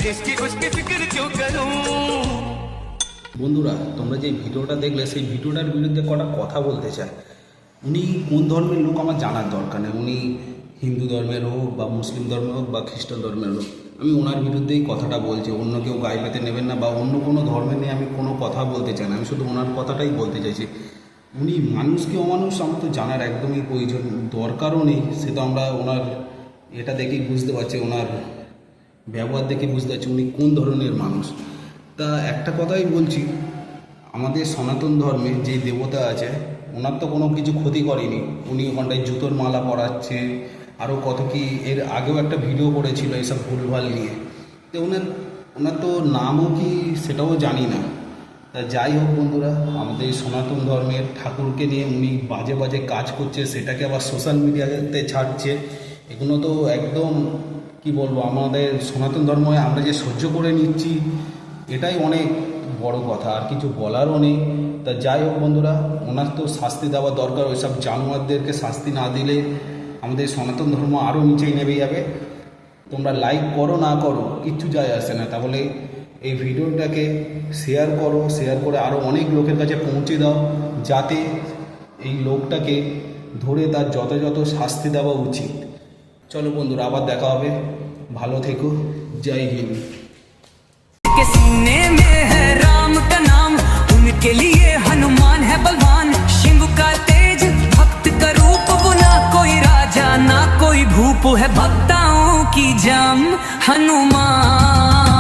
इसकी उसकी फिक्र क्यों करूं। বন্ধুরা, তোমরা যে ভিডিওটা দেখলে সেই ভিডিওটার বিরুদ্ধে কটা কথা বলতে চাই। উনি কোন ধর্মের লোক আমার জানার দরকার নেই, উনি হিন্দু ধর্মের হোক বা মুসলিম ধর্মের হোক বা খ্রিস্টান ধর্মের হোক, আমি ওনার বিরুদ্ধেই কথাটা বলছি। অন্য কেউ গায়ে পেতে নেবেন না বা অন্য কোনো ধর্মের নিয়ে আমি কোনো কথা বলতে চাই না, আমি শুধু ওনার কথাটাই বলতে চাইছি। উনি মানুষ কি অমানুষ আমার তো জানার একদমই প্রয়োজন দরকারও নেই, সে তো আমরা ওনার এটা দেখেই বুঝতে পারছি, ওনার ব্যবহার দেখে বুঝতে পারছি উনি কোন ধরনের মানুষ। তা একটা কথাই বলছি, আমাদের সনাতন ধর্মে যে দেবতা আছে ওনার তো কোনো কিছু ক্ষতি করেনি, উনি ওখানটায় জুতোর মালা পরাচ্ছে, আরও কত কি এর আগেও একটা ভিডিও করেছিল এইসব ভুলভাল নিয়ে। তো ওনার তো নামও কি সেটাও জানি না। তা যাই হোক বন্ধুরা, আমাদের সনাতন ধর্মের ঠাকুরকে নিয়ে উনি বাজে বাজে কাজ করছে, সেটাকে আবার সোশ্যাল মিডিয়াতে ছাড়ছে, এগুলো তো একদম কি বলবো, আমাদের সনাতন ধর্মে আমরা যে সহ্য করে নিচ্ছি এটাই অনেক বড় কথা, আর কিছু বলারও নেই। তা যাই হোক বন্ধুরা, ওনার তো শাস্তি দেওয়া দরকার, ওইসব জানোয়ারদেরকে শাস্তি না দিলে আমাদের সনাতন ধর্ম আরও নিচেই নেমে যাবে। তোমরা লাইক করো না করো কিচ্ছু যায় আসে না, তাহলে এই ভিডিওটাকে শেয়ার করো, শেয়ার করে আরও অনেক লোকের কাছে পৌঁছে দাও, যাতে এই লোকটাকে ধরে তার যথাযথ শাস্তি দেওয়া উচিত। চলো বন্ধুরা, আবার দেখা হবে, ভালো থেকো, জয় হিন্দ। के सीने में है राम का नाम, उनके लिए हनुमान है बलवान, शिव का तेज भक्त का रूप, वो ना कोई राजा ना कोई भूप है, भक्ताओं की जाम हनुमान।